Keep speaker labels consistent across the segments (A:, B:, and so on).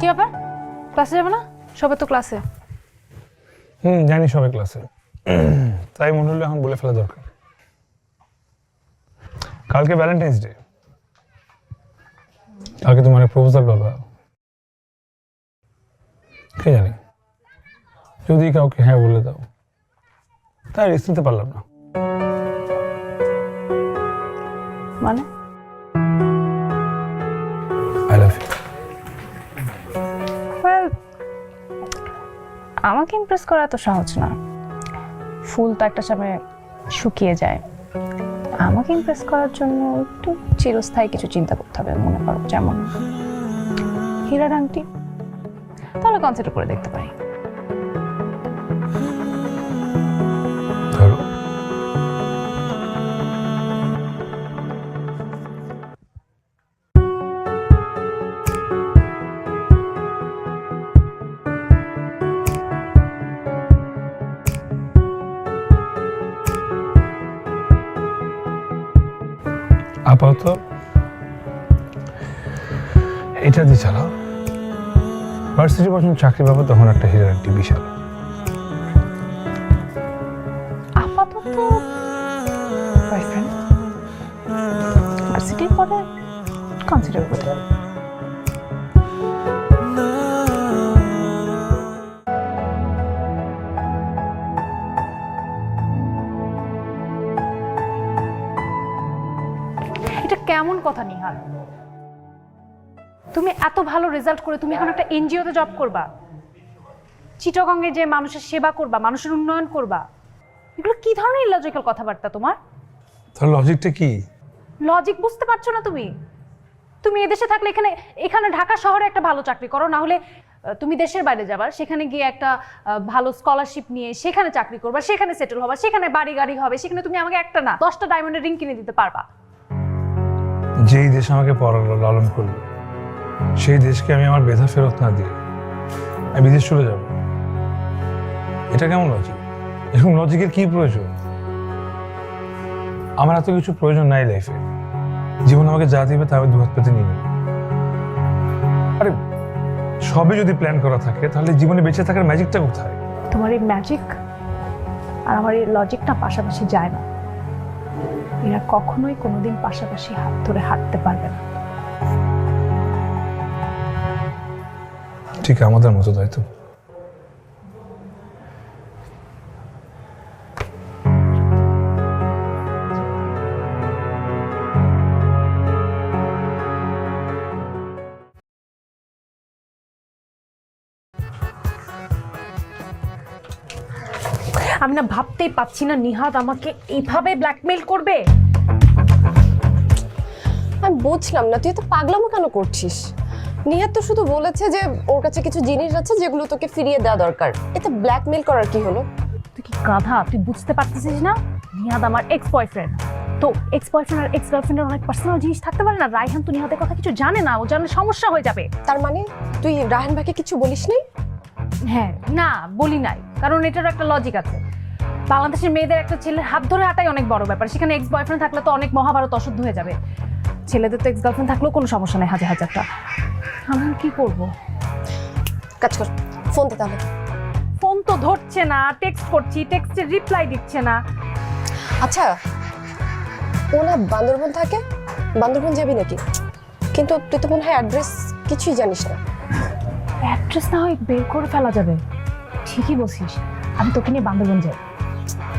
A: কি ব্যাপার, ক্লাসে যাবে না? সবাই তো ক্লাসে।
B: জানি সবাই ক্লাসে, তাই মনে হলো এখন বলে ফেলা দরকার। কালকে ভ্যালেন্টাইন্স ডে, কালকে তোমার প্রপোজাল বাবা, কে জানি যদি কাউকে হ্যাঁ বলে দাও, তাই রিস্ক নিতে পারলাম না।
A: মানে
B: আই লাভ ইউ।
A: ওয়েল, আমাকে ইমপ্রেস করা এত সহজ না। ফুল তো একটা সময় শুকিয়ে যায়। আমাকে ইমপ্রেস করার জন্য একটু চিরস্থায়ী কিছু চিন্তা করতে হবে। মনে করো যেমন হীরার আংটি, তাহলে কনসিডার করে দেখতে পারি।
B: ধরো আপাতত এটা দিয়ে চালাও। ভার্সিটি পর্যন্ত চাকরি পাবো, তখন একটা হীরার আংটি বিশাল।
A: আপাতত বয়ফ্রেন্ড, ভার্সিটির পরে কনসিডার করতে হবে। এটা কেমন কথা নিহাল? তুমি এত ভালো রেজাল্ট করে তুমি এখন একটা এনজিওতে জব করবা, চিটাগংয়ে যে মানুষের সেবা করবা, মানুষের উন্নয়ন করবা, এগুলো কি ধরনের ইলজিক্যাল কথাবার্তা তোমার?
B: তাহলে লজিকটা কি?
A: লজিক বুঝতে পারছো না তুমি? তুমি এদেশে থাকলে এখানে ঢাকা শহরে একটা ভালো চাকরি করো, না হলে তুমি দেশের বাইরে যাবার, সেখানে গিয়ে একটা ভালো স্কলারশিপ নিয়ে সেখানে চাকরি করবা, সেখানে সেটেল হবা, সেখানে বাড়ি গাড়ি হবে, সেখানে তুমি আমাকে একটা না 10টা ডায়মন্ডের রিং কিনে দিতে পারবা।
B: যেই দেশ আমাকে লালন করলো, সেই দেশকে আমি আমার বেধা ফেরত না দিয়ে আমি বিদেশ চলে যাব? এটা কেমন লজিক? এরকম লজিকের কি প্রয়োজন? আমার এত কিছু প্রয়োজন নাই লাইফে। জীবন আমাকে যা দিবে তা আমি দুহাত পেতে নিয়ে নেব। আরে সবই যদি প্ল্যান করা থাকে, তাহলে জীবনে বেঁচে থাকার ম্যাজিকটা কোথায়?
A: তোমার এই ম্যাজিক আর আমার এই লজিকটা পাশাপাশি যায় না। এরা কখনোই কোনোদিন পাশাপাশি হাত ধরে হাঁটতে পারবে না।
B: ঠিক আমাদের মতো, তাই তো?
A: আমি না ভাবতেই পাচ্ছি না নিহাদ আমাকে এইভাবে ব্ল্যাকমেইল করবে।
C: আমি বুঝলাম না, তুই তো পাগলামো কেন করছিস? নিহাত তো শুধু বলেছে যে ওর কাছে কিছু জিনিস আছে যেগুলো তোকে ফিরিয়ে দেওয়া দরকার। এতে ব্ল্যাকমেইল করার কি হলো?
A: তুই কি গাধা? তুই বুঝতে পারতেছিস না? নিহাদ আমার এক্স বয়ফ্রেন্ড। তো এক্স বয়ফ্রেন্ড আর এক্স গার্লফ্রেন্ডের অনেক পার্সোনাল জিনিস থাকতে পারে না। রায়হান তো নিহাদের কথা কিছু জানে না, ও জানলে সমস্যা হয়ে যাবে।
C: তার মানে তুই রায়হান ভাইকে কিছু বলিস নাই?
A: হ্যাঁ, না বলি নাই, কারণ এটারও একটা লজিক আছে। বাংলাদেশের মেয়েদের একটা ছেলের হাত ধরে হাঁটাই অনেক বড় ব্যাপার। সেখানে এক্স বয়ফ্রেন্ড থাকলে তো অনেক মহাভারত অশুদ্ধ হয়ে যাবে। ছেলেদের তো এক্স গার্লফ্রেন্ড থাকলেও কোনো সমস্যা নেই, হাজারটা। আমি কি করব?
C: কাজ কর, ফোন দে তাহলে।
A: ফোন তো ধরছে না, টেক্সট করছি, টেক্সটের রিপ্লাই দিচ্ছে না।
C: আচ্ছা, ও না বান্দরবন থাকে, বান্দরবন যাবি নাকি? কিন্তু তুই তো মনে হয় অ্যাড্রেস কিছুই জানিস না।
A: অ্যাড্রেস না হয় বের করে ফেলা যাবে। ঠিকই বলছিস, আমি তোকে নিয়ে বান্দরবন যাই।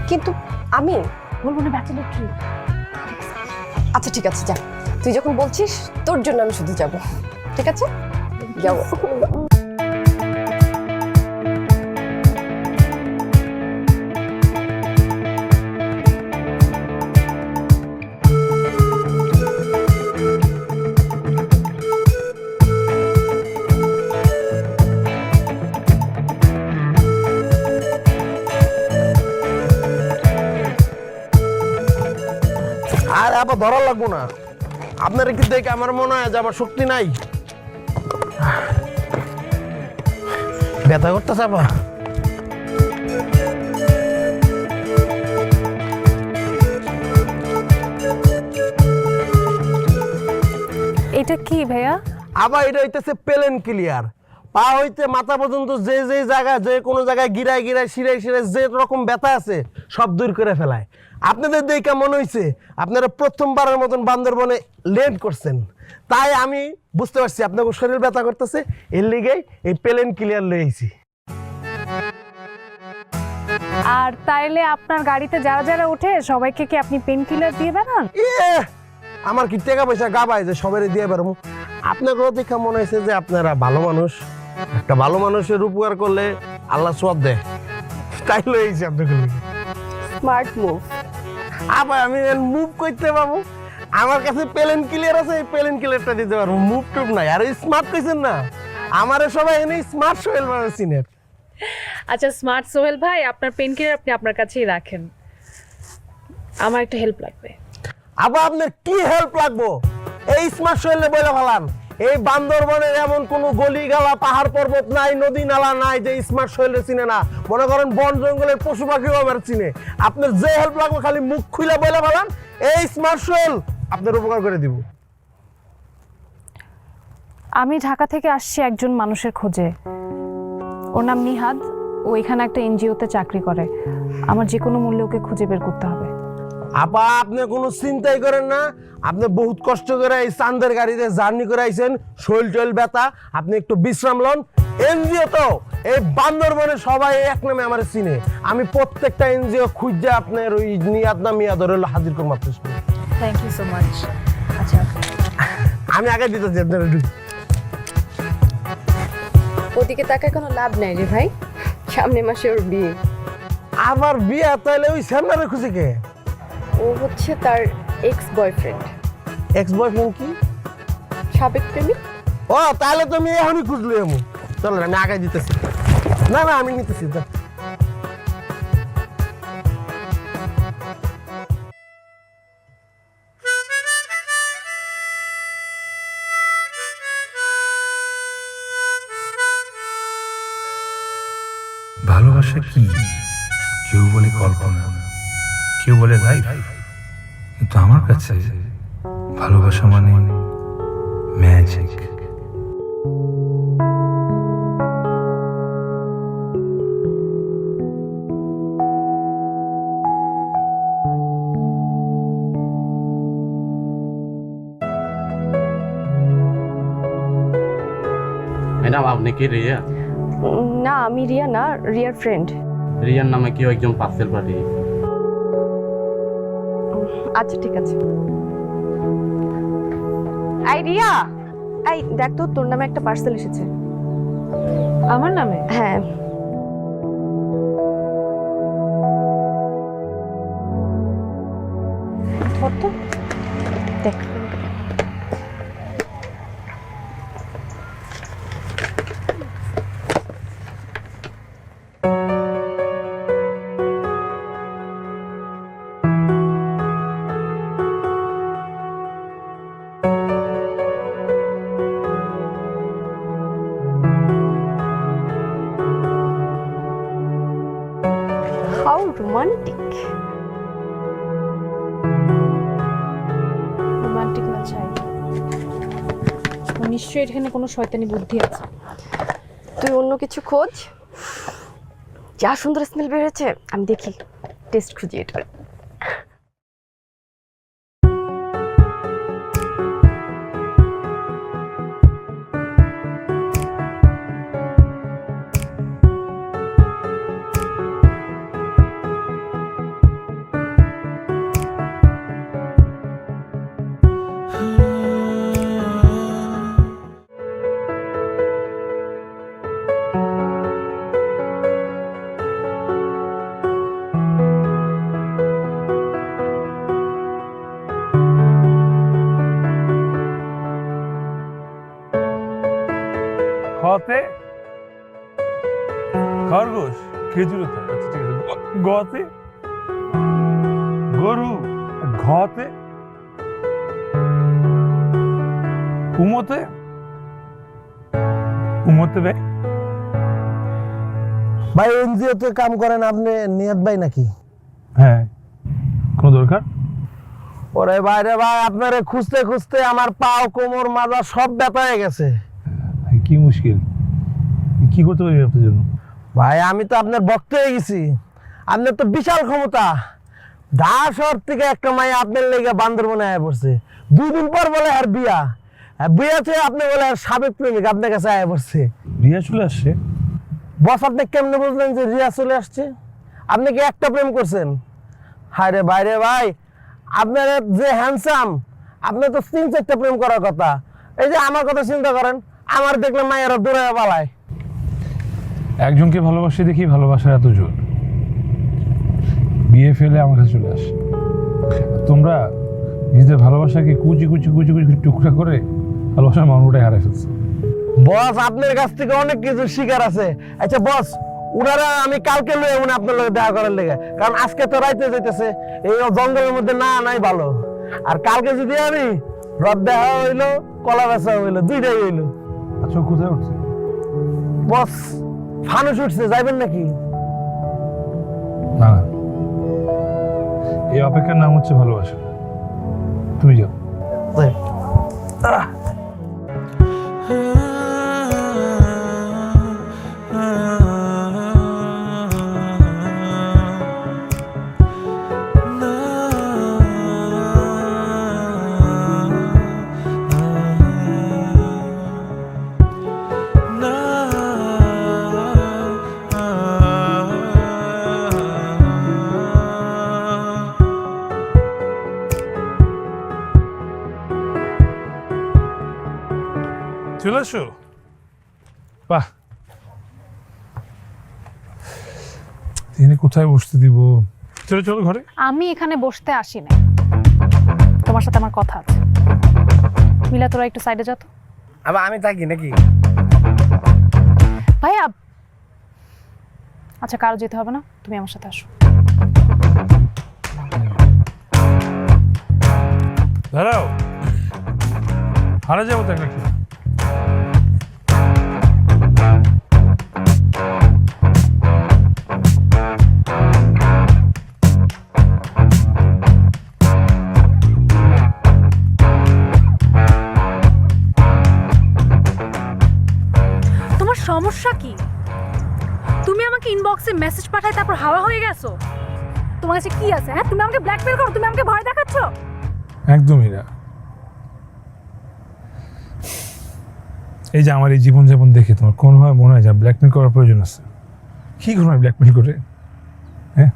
C: কিন্তু আমি
A: বলবো না ব্যাচেলর ট্রিপ।
C: আচ্ছা ঠিক আছে, যা। তুই যখন বলছিস তোর জন্য আমি শুধু যাব। ঠিক আছে, যাও।
D: আর আবার ধরা লাগবো না। আপনার কি দেখে আমার মনে হয় যে আমার শক্তি নাই। ব্যথা করতেছে আপা।
A: এটা কি ভাইয়া?
D: আবার এটা হইতেছে পেলেন ক্লিয়ার। পা হইতে মাথা পর্যন্ত যে যে জায়গায় যে কোনো জায়গায় গিরায় গিরায় শিরায় শিরায় যে রকম ব্যথা আছে সব দূর করে ফেলায়। আপনাদের দেখে মনে হয়েছে আপনারা প্রথমবারের মতন বান্দরবনে ল্যান্ড করছেন, তাই আমি বুঝতে পারছি আপনাকে শরীর ব্যথা করতেছে, এর লিগেই এই পেলেন ক্লিয়ার লয়েছি।
A: আর তাইলে আপনার গাড়িতে যারা যারা ওঠে সবাইকে কি আপনি পেন কিলার দিয়ে বেড়ান?
D: আমার কি টাকা পয়সা গাবায় যে সবাই দিয়ে বেরোবো? আপনাকেও দেখে মনে হয়েছে যে আপনারা ভালো মানুষ, একটা ভালো মানুষের উপকার করলে আল্লাহ সওয়াব দেয়, তাই লয়েছি আপনাকে।
C: Smart move.
D: আবার আমি মুভ করতে পারবো, আমার কাছে পেলেন ক্লিয়ার আছে, এই পেলেন ক্লিয়ারটা দিতে পারবো, মুভ টুভ নাই। আর স্মার্ট কইছেন না, আমারে সবাই এনে স্মার্ট সোহেল মানে চিনেন।
A: আচ্ছা স্মার্ট সোহেল ভাই, আপনার পেন কিলার আপনি আপনার কাছেই রাখেন, আমার একটা হেল্প লাগবে।
D: আবার আপনার কি হেল্প লাগবো? এই স্মার্ট সোহেলে বলে ফেলান, এই বান্দরবনের এমন কোনো গলি গালা পাহাড় পর্বত নাই, নদী নালা নাই যে স্মার্ট সোহেলে চিনে না। মনে করেন বন জঙ্গলের পশু পাখিও আমার চিনে। আপনার যে হেল্প লাগবে খালি মুখ খুলে বলে ফেলান, এই স্মার্ট সোহেল আপনার উপকার করে দিব।
A: আমি ঢাকা থেকে আসছি একজন মানুষের খোঁজে, ওর নাম নিহাদ, ও এখানে একটা এনজিওতে চাকরি করে। আমার যে কোনো মূল্যে ওকে খুঁজে বের করতে হবে।
D: আপা আপনি কোনো চিন্তাই করেন না, আপনি বহুত কষ্ট করে এই চান্দের গাড়িতে জার্নি করে আইছেন, শরীর টল ব্যথা, আপনি একটু বিশ্রাম লন। এনজিও তো এই বান্দরবনে সবাই এক নামে আমার চিনে, আমি প্রত্যেকটা এনজিও খুঁজে আপনার ওই নিয়াদ না মিয়াদ হলো হাজির করব আপনার সামনে।
A: Thank you so much. আচ্ছা
D: আমি আগে দিতেছি আপনার।
C: ওদিকে তাকায় কোনো লাভ নাই রে ভাই, সামনে মাসে ওর বিয়ে।
D: আবার বিয়ে? তাহলে ওই সামনারে খুঁজে কে?
C: ও হচ্ছে তার এক্স বয়ফ্রেন্ড।
D: এক্স বয়ফ্রেন্ড কি?
C: সাবেক প্রেমিক।
D: ও তাহলে তুমি এখনই খুঁজলো এমন। চলো আমি আগে দিতেছি। না না আমি নিতেছি।
B: ভালোবাসা কি? কেউ বলে কল্পনা, কেউ বলে লাইফ, কিন্তু আমার কাছে ভালোবাসা মানে ম্যাজিক।
E: ম্যাডাম আপনি কি রিয়া?
C: না আমি রিয়া না, রিয়ার ফ্রেন্ড।
E: রিয়ার নামে কেউ একজন পার্সেল পাঠিয়ে।
C: আচ্ছা ঠিক আছে। এই রিয়া, এই দেখ তো তোর নামে একটা পার্সেল এসেছে।
A: আমার নামে?
C: হ্যাঁ। কত দেখ। How romantic.
A: রোমান্টিক না চাই, নিশ্চয়ই এখানে কোনো শয়তানি বুদ্ধি আছে।
C: তুই অন্য কিছু খোঁজ, যা সুন্দর স্মেল বের হয়েছে, আমি দেখি টেস্ট খুঁজি এটা।
B: খতে খরগোশ, খেজুরে থাকে। আচ্ছা ঠিক আছে। গতে গরু, ঘতে উমতে উমতে বে।
D: ভাই এনজিওতে কাম করেন আপনি, নিয়াদ ভাই নাকি?
B: হ্যাঁ, কোনো দরকার?
D: ওরে ভাই রে ভাই, আপনারে খুঁজতে খুঁজতে আমার পাও কোমর মাজা সব ব্যথা হয়ে গেছে।
B: কি মুশকিল? কি করতে পারি আপনার জন্য?
D: ভাই আমি তো আপনার ভক্ত হয়ে গেছি, আপনার তো বিশাল ক্ষমতা। ঢাকা শহর থেকে একটা মাইয়া আপনার লেগে বান্দরবনে আয়া পড়ছে, 2 দিন পর বলে আর বিয়া, আর বিয়াতে আপনি বলে আর সাবেক প্রেমিক আপনার কাছে আয়া পড়ছে।
B: রিয়া চলে আসছে?
D: বস আপনি কেমনে বুঝলেন যে রিয়া চলে আসছে? আপনি কি একটা প্রেম করছেন? হায় রে ভাই রে ভাই, আপনার যে হ্যান্ডসাম, আপনার তো 3-4টা প্রেম করার কথা। এই যে আমার কথা চিন্তা করেন, আমার দেখলে মায়েরা দূরে পালায়।
B: একজনকে ভালোবাসে দেখি ভালোবাসার এত জোর, বিয়ে ফেলে আমার কাছে চলে আসে। আর তোমরা নিজেদের ভালোবাসাকে কুচি কুচি কুচি কুচি টুকরা করে ভালোবাসার মানবটাই হারাই ফেলছে।
D: বস আপনার কাছ থেকে অনেক কিছু শিকার আছে। আচ্ছা বস, উনারা আমি কালকে লয়ে উনি আপনার লগে দেখা করার লেগে, কারণ আজকে তো রাইতে যাইতেছে, এই জঙ্গলের মধ্যে না নাই ভালো। আর কালকে যদি আমি রদ দেখা হইলো, কলা বেচা হইলো, দুইটাই হইলো।
B: আচ্ছা, ও কোথায় উঠছে?
D: বস ফানুস উঠছে, যাইবেন নাকি?
B: না, এই অপেক্ষার নাম হচ্ছে ভালোবাসা। তুমি যাও।
D: যাই।
B: চলে আসো। বাহ, তিনি কোথায় বসতে দিব? চলো চলো ঘরে।
A: আমি এখানে বসতে আসি না, তোমার সাথে আমার কথা আছে। মিলা তোরা একটু সাইডে যা তো।
D: আবার আমি থাকি নাকি?
A: ভাইয়া আচ্ছা, কারো যেতে হবে না, তুমি আমার সাথে আসো।
B: দাঁড়াও, হারা যাবো তো একটা।
A: তোমার সমস্যা কি? তুমি আমাকে ইনবক্সে মেসেজ পাঠায় তারপর হাওয়া হয়ে গেছো। তোমার কাছে কি আছে? হ্যাঁ, তুমি আমাকে ব্ল্যাকমেল করো, তুমি আমাকে ভয় দেখাচ্ছ।
B: একদমই না। এই যে আমার এই জীবনযাপন দেখে তোমার কোনোভাবে মনে হয় যা ব্ল্যাকমেল করার প্রয়োজন আছে? কি করবো ব্ল্যাকমেল করে? হ্যাঁ,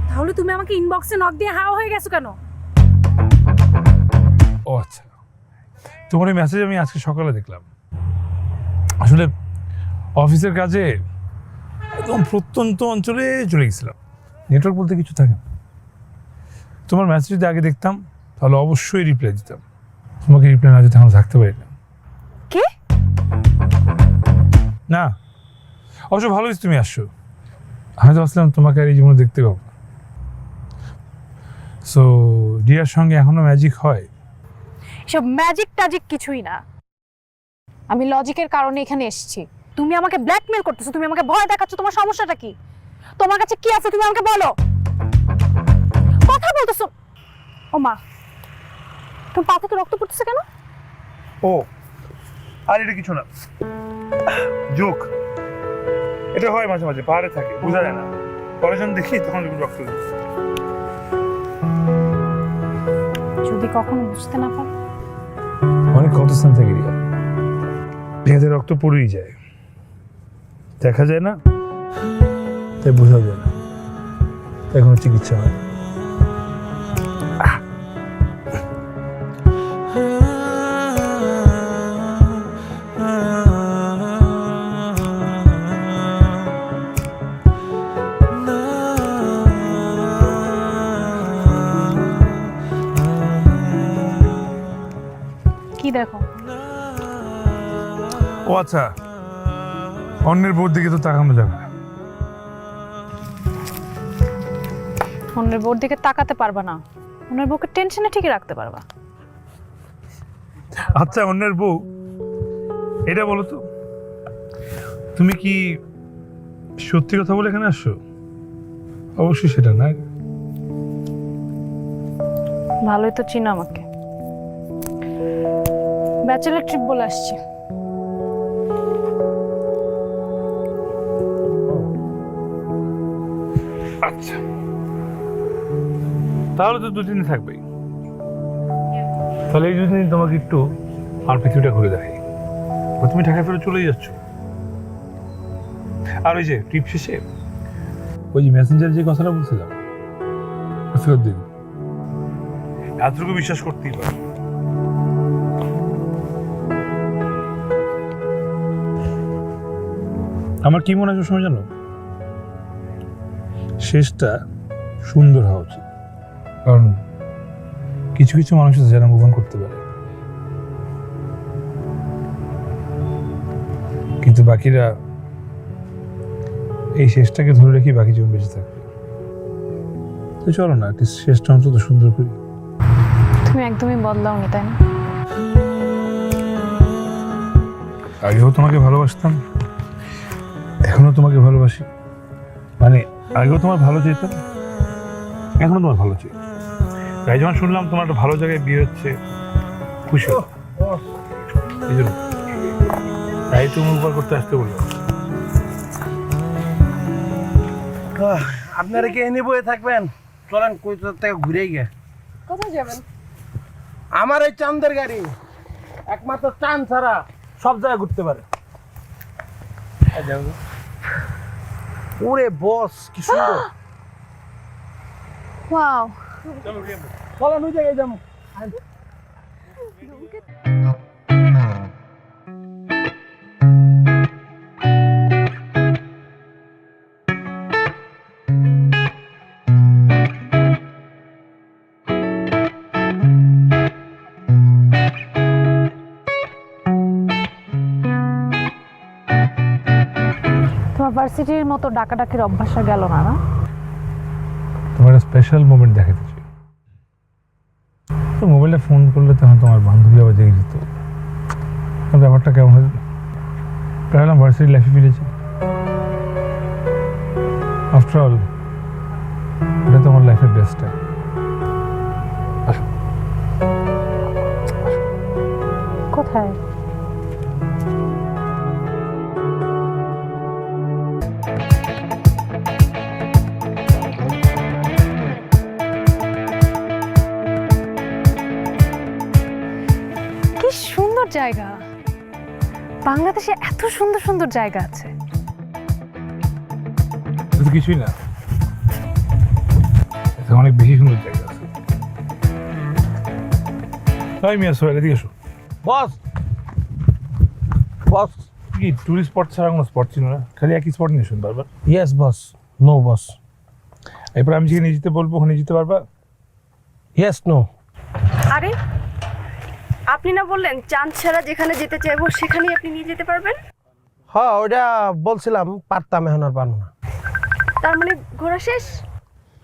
A: তাহলে তুমি আমাকে ইনবক্সে নক দিয়ে হাওয়া হয়ে গেছো কেন?
B: ও আচ্ছা, তোমার এই মেসেজ আমি আজকে সকালে দেখলাম। আসলে অফিসের কাজে একদম প্রত্যন্ত অঞ্চলে চলে গেছিলাম, নেটওয়ার্ক বলতে কিছু থাকে না। তোমার মেসেজ যদি আগে দেখতাম তাহলে অবশ্যই রিপ্লাই দিতাম। তোমাকে রিপ্লাই না দিতে আমরা থাকতে পারি না।
A: কি?
B: না, অবশ্য ভালো হয়েছে তুমি আসছো। আমি তো ভাবছিলাম তোমাকে আর এই জীবনে দেখতে পাবো না। সো রিয়ার সঙ্গে এখনো ম্যাজিক হয়?
A: এসব ম্যাজিক ট্যাজিক কিছুই না। আমি লজিকের কারণে এখানে এসেছি। তুমি আমাকে ব্ল্যাকমেল করতেছো, তুমি আমাকে ভয় দেখাচ্ছ। তোমার সমস্যাটা কি? তোমার কাছে কি আছে তুমি আমাকে বলো। কথা বলতেছো। ও মা, তোমার পা থেকে রক্ত পড়তেছে কেন?
B: ও আর এটা কিছু না, জোক। এটা হয় মাঝে মাঝে, পাহাড়ে থাকে, বোঝা যায় না। পরে যখন দেখি তখন রক্ত দিচ্ছে।
A: যদি কখনো বুঝতে না পারো।
B: অনেক ক্ষতস্থান থেকে রিয়া, এতে রক্ত পড়েই যায়, দেখা যায় না, তাই বোঝা যায় না, তাই কোনো চিকিৎসা হয় না।
A: কি দেখো?
B: ও আচ্ছা, অন্যের বোর দিকে তো তাকানো যাবে না।
A: অন্যের বোর দিকে তাকাতে পারবা না, অন্যের বউকে টেনশনে ঠিকই রাখতে পারবা।
B: আচ্ছা, অন্যের বউ, এটা বলো তো, তুমি কি সত্যি কথা বলে এখানে আসছো? অবশ্যই সেটা না।
A: ভালোই তো চিনো আমাকে। ব্যাচেলার ট্রিপ বলে আসছি।
B: আচ্ছা, তাহলে তো 2 দিন থাকবেই। তাহলে এই 2 দিন তোমাকে একটু আর পৃথিবীটা ঘুরে দেখাই। তুমি ঢাকায় ফেরত চলেই যাচ্ছ। আর ওই যে ট্রিপ শেষে ওই যে মেসেঞ্জার যে কথাটা বলছিলাম ফেরত দিন, এতটুকু বিশ্বাস করতেই পারো। আমার কি মনে হয় সময় জানো, শেষটা সুন্দর হওয়া উচিত। কারণ কিছু কিছু মানুষ আছে যারা মুভ অন করতে পারে, কিন্তু বাকিরা এই শেষটাকে ধরে রেখে বাকি জীবন বেঁচে থাকবে। তো চলো না শেষটা অন্তত সুন্দর করি।
A: তুমি একদমই বদলাওনি, তাই না?
B: আগেও তোমাকে ভালোবাসতাম, এখনো তোমাকে ভালোবাসি। মানে আগেও তোমার ভালো চেয়েতাম, এখনো তোমার ভালো চাই। তাই যখন শুনলাম তোমার একটা ভালো জায়গায় বিয়ে হচ্ছে, খুশি হলাম। এই জন্য তাই তুমি উপকার করতে আসতে বললাম।
D: আপনারা কি এনে বয়ে থাকবেন? চলেন কই থেকে ঘুরে গিয়ে।
C: কোথায় যাবেন?
D: আমার এই চাঁদের গাড়ি একমাত্র চাঁদ ছাড়া সব জায়গায় ঘুরতে পারে। ওরে বস কি সুন্দর।
A: ওয়াও,
D: চলেন ওই জায়গায় যাবো।
A: তোমার ভার্সিটির মতো ডাকাডাকির অভ্যাস আর গেল না, না?
B: তোমার একটা স্পেশাল মোমেন্ট দেখাতে চাই। তো মোবাইলে ফোন করলে তখন তোমার বান্ধবী আবার জেগে যেত। তোমার ব্যাপারটা কেমন হয়েছে? ভাবলাম ভার্সিটি লাইফে ফিরেছি। আফটার অল এটা তো আমার লাইফের বেস্ট টাইম। আসো।
A: কোথায়? কি সুন্দর জায়গা! বাংলাদেশে এত সুন্দর সুন্দর জায়গা আছে।
B: এটা তো কিছুই না, এখানে অনেক বেশি সুন্দর জায়গা আছে। তাই মিয়া সোহেল, এদিকে এসো।
D: বস বস
B: কি টুরিস্ট স্পট ছাড়া কোনো স্পট ছিল না? খালি একই স্পট নিয়ে শুন বারবার।
D: Yes boss, no boss.
B: এরপর আমি যেখানে যেতে বলবো ওখানে যেতে পারবা?
D: Yes no.
C: আরে আপনি না বললেন চাঁদ ছাড়া যেখানে যেতে চাইবো সেখানেই আপনি নিয়ে যেতে পারবেন?
D: হ্যাঁ ওইটা বলছিলাম, পারতাম, এখন আর পারবো না।
C: তার মানে ঘোরা শেষ?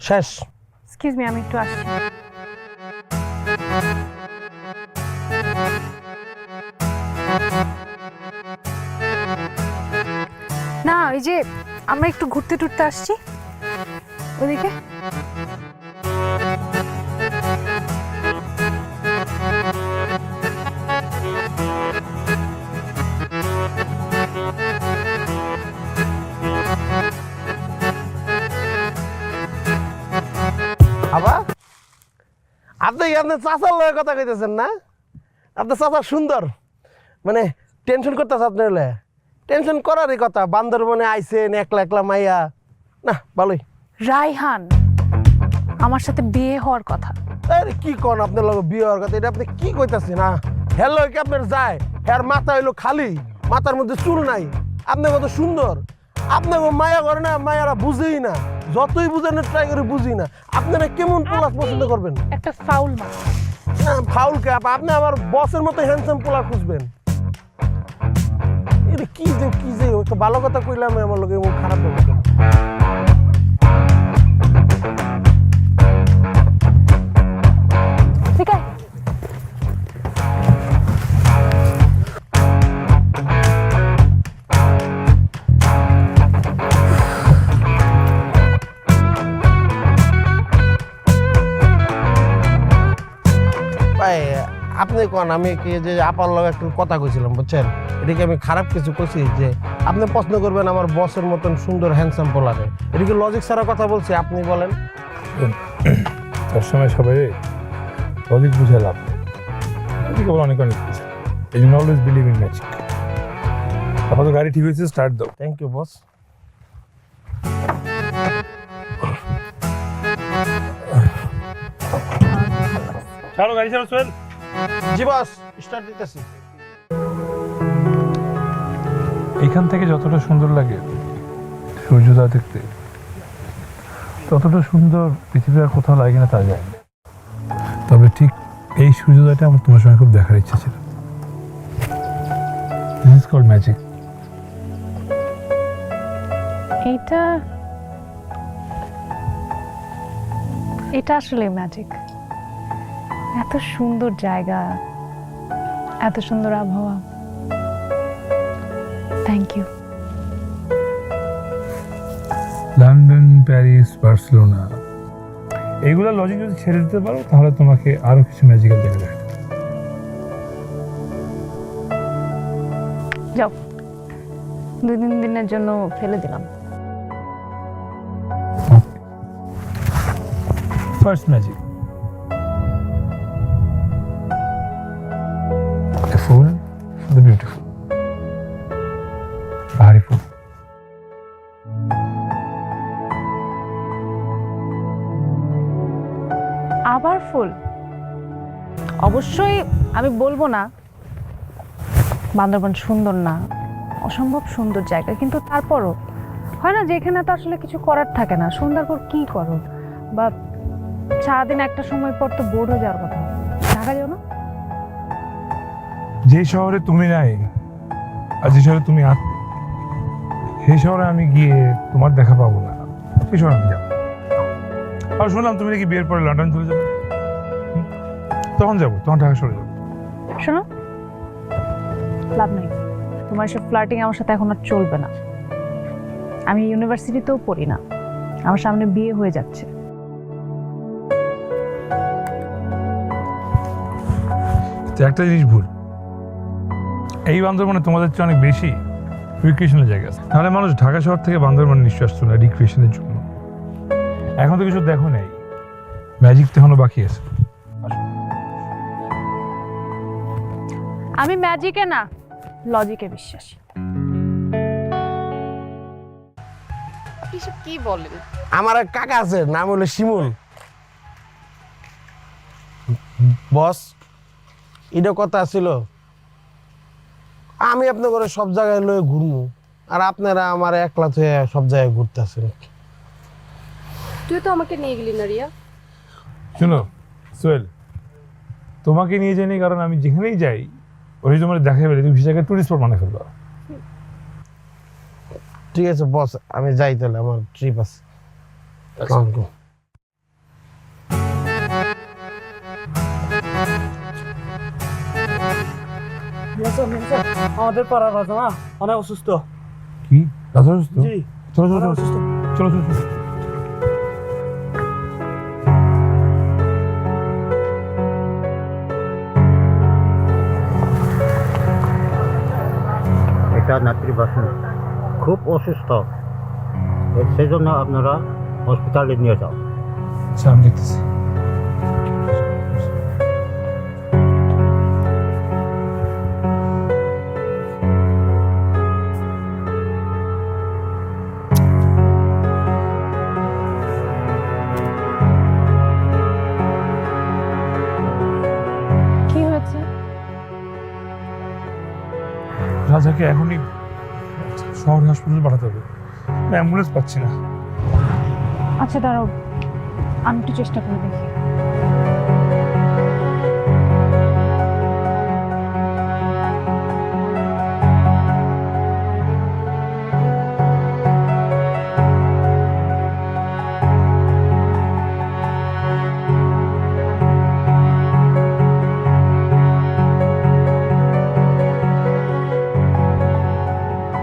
D: শেষ।
A: এক্সকিউজ মি, আমি একটু আসছি। না, ওই যে আমরা একটু ঘুরতে টুরতে আসছি ওদিকে।
D: আবার আপনি আপনার চাচার লগে কথা কইতেছেন না? আপনার চাচা সুন্দর, মানে টেনশন করতেছে আপনার হলে। টেনশন করারই কথা, বান্দরবনে আইছেন একলা একলা মাইয়া। না ভালোই।
A: রায়হান আমার সাথে বিয়ে হওয়ার কথা।
D: আরে কি কোন আপনার লগে বিয়ে হওয়ার কথা? এটা আপনি কি কইতাছেন? না হ্যালো কি আপনার যায়, হ্যার মাথা হইলো খালি, মাথার মধ্যে চুল নাই। আপনি কত সুন্দর, আপনি মায়া করে না, মায়ারা বুঝেই না, যতই বুঝানোর ট্রাই করে বুঝি না। আপনারা কেমন পোলাস পছন্দ করবেন?
A: একটা ফাউল মা।
D: ফাউল কে? আপনি আমার বসের মতো হ্যান্ডসাম পোলা খুঁজবেন? এটা কি যে একটা ভালো কথা কইলাম আমার লোকে খারাপ ব্যবহার।
A: ঠিক আছে,
D: ভাই আপনি কোন আমি কি যে আপার লগে একটু কথা কইছিলাম বুঝছেন, এটা কি আমি খারাপ কিছু কইছি যে আপনি প্রশ্ন করবেন আমার বসের মতন সুন্দর হ্যান্ডসাম পোলারে? এটা কি লজিক ছাড়া কথা বলছি? আপনি বলেন।
B: তার সময় সবাই লজিক বুঝে লাভ নেই। লজিক আবার অনেক অনেক কিছু। এই জন্য অলওয়েজ বিলিভ ইন ম্যাজিক। আপাতত গাড়ি ঠিক হয়েছে, স্টার্ট দাও।
D: Thank you boss.
B: চালো গাড়ি চালো সোহেল।
D: জি বস, স্টার্ট দিতেছি।
B: এখান থেকে যতটা সুন্দর লাগে সূর্যোদয় দেখতে, ততটা সুন্দর পৃথিবীর আর কোথাও লাগে না তা যায় না। তবে ঠিক এই সূর্যোদয়টা আমার তোমার সঙ্গে খুব দেখার ইচ্ছা ছিল। This is called magic.
A: এটা আসলে ম্যাজিক। এত সুন্দর জায়গা, এত সুন্দর আবহাওয়া। Thank you.
B: London, Paris, Barcelona, এইগুলো লজিক যদি ছেড়ে দিতে পারো তাহলে তোমাকে আরো কিছু ম্যাজিক্যাল জায়গা দেখা যাবে।
A: যাও, 2-3 দিনের জন্য ফেলে দিলাম।
B: First magic, a fool for the beautiful. পাহাড়ি ফুল।
A: আবার ফুল? অবশ্যই আমি বলবো না বান্দরবান সুন্দর না, অসম্ভব সুন্দর জায়গা, কিন্তু তারপরও হয় না যে এখানে তো আসলে কিছু করার থাকে না, সন্ধ্যার পর কি করো, বা সারাদিন একটা সময় পর তো বোর হয়ে যাওয়ার কথা। ঢাকা যাও না?
B: যে শহরে তুমি নাই আর যে শহরে তুমি আছো, সেই শহরে আমি গিয়ে তোমার দেখা পাবো না, সেই শহরে আমি যাবো। আর শুনলাম তুমি নাকি বিয়ের পরে লন্ডন চলে যাবে। তখন যাবো, তখন ঢাকা সরে যাবো।
A: শোনো, লাভ নেই, তোমার সব ফ্লার্টিং আমার সাথে এখন আর চলবে না। আমি ইউনিভার্সিটিতেও পড়ি না, আমার সামনে বিয়ে হয়ে যাচ্ছে।
B: তো একটা জিনিস ভুল, এই বান্দরবনে তোমাদের চেয়ে অনেক বেশি রিক্রিয়েশনের জায়গা আছে। তাহলে মানুষ ঢাকা শহর থেকে বান্দরবন নিশ্চয় আসতো না রিক্রিয়েশনের জন্য। এখন তো কিছু দেখো নেই, ম্যাজিক তো এখনো বাকি আছে।
A: আমি ম্যাজিকে না, লজিকে বিশ্বাসী।
C: এসব কি বলেন?
D: আমার এক কাকা আছে, নাম হলো শিমুল। বস, এটা কথা ছিল আমি আপনার করে সব জায়গায় লয়ে ঘুরমু, আর আপনারা আমার একলা থেকে সব জায়গায় ঘুরতেছেন।
C: তুই তো আমাকে নিয়ে গেলি না রিয়া।
B: শোনো সোহেল, তোমাকে নিয়ে যাইনি কারণ আমি যেখানেই যাই ওই তোমার দেখা পেলে তুমি জায়গায় টুরিস্ট স্পট মানে ফেলবা।
D: ঠিক আছে বস, আমি যাই তাহলে, আমার ট্রিপ আছে। আসসালামু আলাইকুম।
F: আমাদের পাড়ার রাজা না অনেক অসুস্থ।
B: কি রাজা অসুস্থ?
F: জি,
B: চলো চলো
F: অনেক
B: চলো
F: অসুস্থ।
B: চলো চলো চলো।
G: এটা নাতির বাসন খুব অসুস্থ, সেই জন্য আপনারা হসপিটালে নিয়ে যাও।
B: আচ্ছা আমি দেখতেছি।
A: কি হয়েছে?
B: রাজাকে এখনই শহর হাসপাতালে পাঠাতে হবে, অ্যাম্বুলেন্স পাচ্ছি না।
A: আচ্ছা দাঁড়াও, আমি একটু চেষ্টা করে দেখি।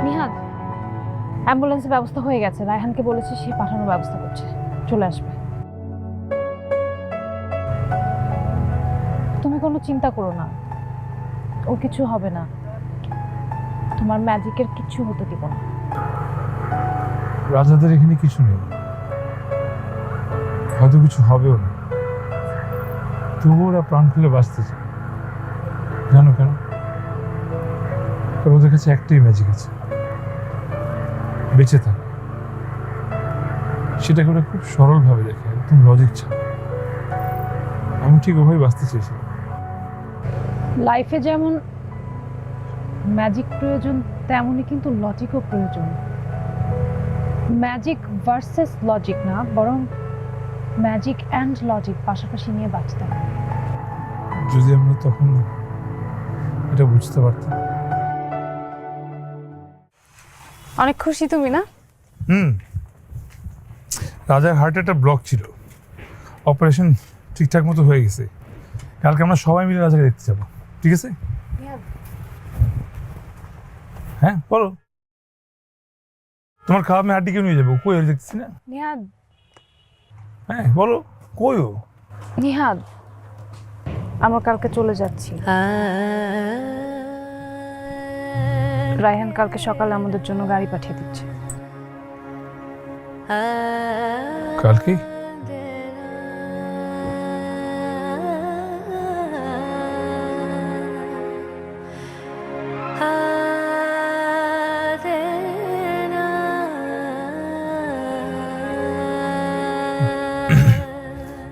A: নিহাদ, অ্যাম্বুলেন্সের ব্যবস্থা হয়ে গেছে, রায়হানকে বলেছি সে পাঠানোর ব্যবস্থা করছে, চলে আসবে। তুমি তুমি কোনো চিন্তা করো না, ও কিছু হবে না, তোমার ম্যাজিকের কিছু হতে দিব না।
B: রাজাদের এখানে কিছু নেই, হয়তো কিছু হবেও না, তবুও ওরা প্রাণ খুলে বাঁচতে চায়। জানো কেন? কারণ ওদের কাছে একটাই ম্যাজিক আছে, বেঁচে থাকা। সেটাকে ওরা খুব সরলভাবে দেখে, একদম লজিক ছাড়া। আমি ঠিক ওভাবে বাঁচতে চেয়েছি।
A: লাইফে যেমন ম্যাজিক প্রয়োজন, তেমনই কিন্তু লজিকও প্রয়োজন। ম্যাজিক ভার্সেস লজিক না, বরং ম্যাজিক অ্যান্ড লজিক পাশাপাশি নিয়ে বাঁচতে হবে।
B: যদি আমরা তখন এটা বুঝতে পারতাম।
A: অনেক খুশি তুমি না?
B: রাজার হার্টে একটা ব্লক ছিল, অপারেশন ঠিকঠাক মতো হয়ে গেছে। কালকে আমরা সবাই মিলে রাজাকে দেখতে যাবো, ঠিক আছে? হ্যাঁ বলো, তোমার খাওয়া আমি হাড্ডি কেউ নিয়ে যাবো, কই আর দেখতেছি না।
A: নিহাদ,
B: হ্যাঁ বলো, কই ও?
A: নিহাদ, আমরা কালকে চলে যাচ্ছি। রায়হান কালকে সকালে আমাদের জন্য গাড়ি পাঠিয়ে দিচ্ছে।
B: কালকে?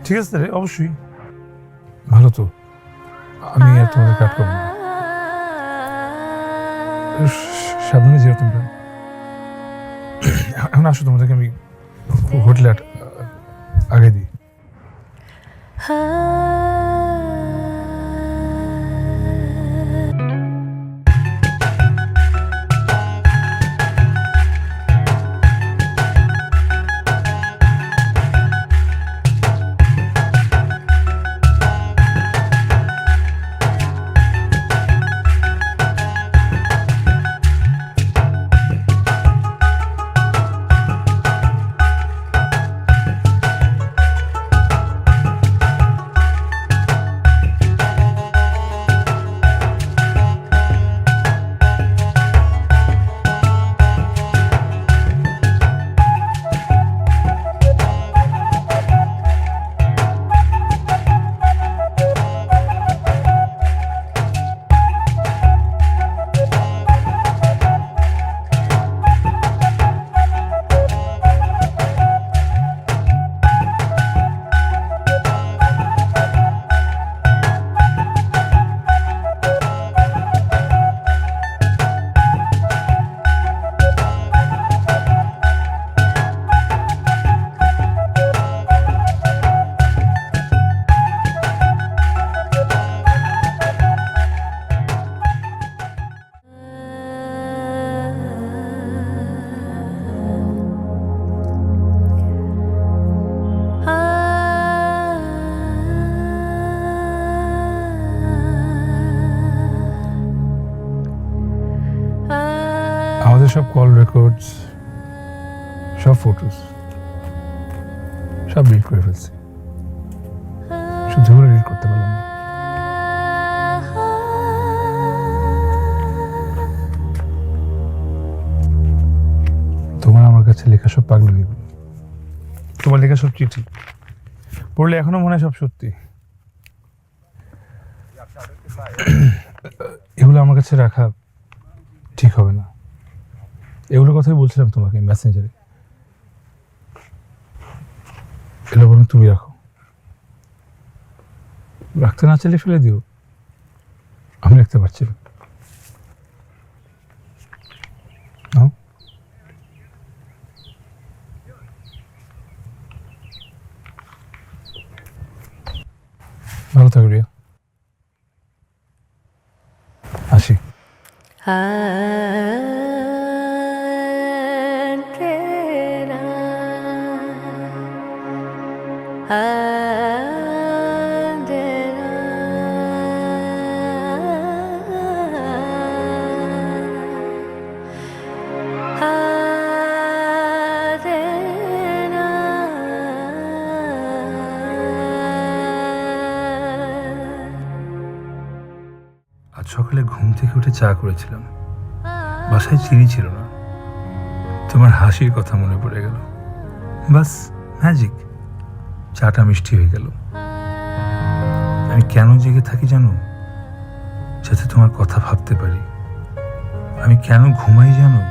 B: ঠিক আছে রে, অবশ্যই ভালো তো। আমি আর তোমাদের কাট করবো না, সাবধানে যেও তোমরা। এখন আসো, তোমাদেরকে আমি হোটেলে আগে দিই। আমাদের সব কল রেকর্ডস, সব ফটোস সব ডিলিট করে ফেলছি, শুধু করে ডিলিট করতে পারলাম না। তোমার আমার কাছে লেখা সব পাগলামি, তোমার লেখা সব চিঠি পড়লে এখনো মনে হয় সব সত্যি। এগুলো আমার কাছে রাখা ঠিক হবে না। এগুলোর কথাই বলছিলাম তোমাকে মেসেঞ্জারে। এগুলো বরং তুমি রাখো, রাখতে না চাইলে ফেলে দিও, আমি রাখতে পারছি না। নাও। ভালো থাকো রিয়া, আসি। সকালে ঘুম থেকে উঠে চা করেছিলাম, বাসায় চিনি ছিল না, তোমার হাসির কথা মনে পড়ে গেল, বাস ম্যাজিক, চাটা মিষ্টি হয়ে গেল। আমি কেন জেগে থাকি জানো? যাতে তোমার কথা ভাবতে পারি। আমি কেন ঘুমাই জানো?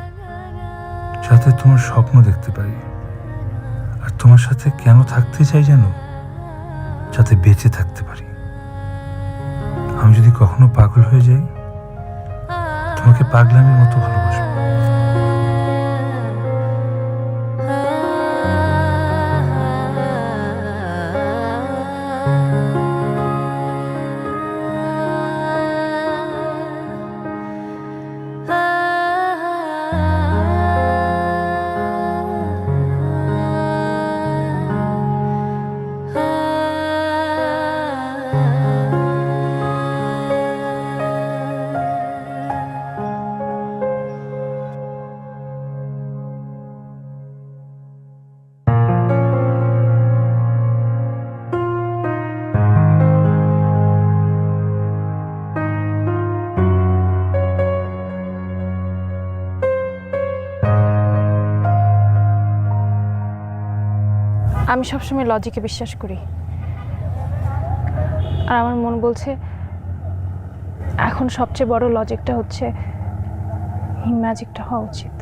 B: যাতে তোমার স্বপ্ন দেখতে পারি। আর তোমার সাথে কেন থাকতে চাই জানো? যাতে বেঁচে থাকতে পারি। আমি যদি কখনো পাগল হয়ে যাই, তোমাকে পাগলামির মতো ভালোবাসবো।
A: আমি সবসময় লজিকে বিশ্বাস করি, আর আমার মন বলছে এখন সবচেয়ে বড় লজিকটা হচ্ছে এই ম্যাজিকটা হওয়া উচিত।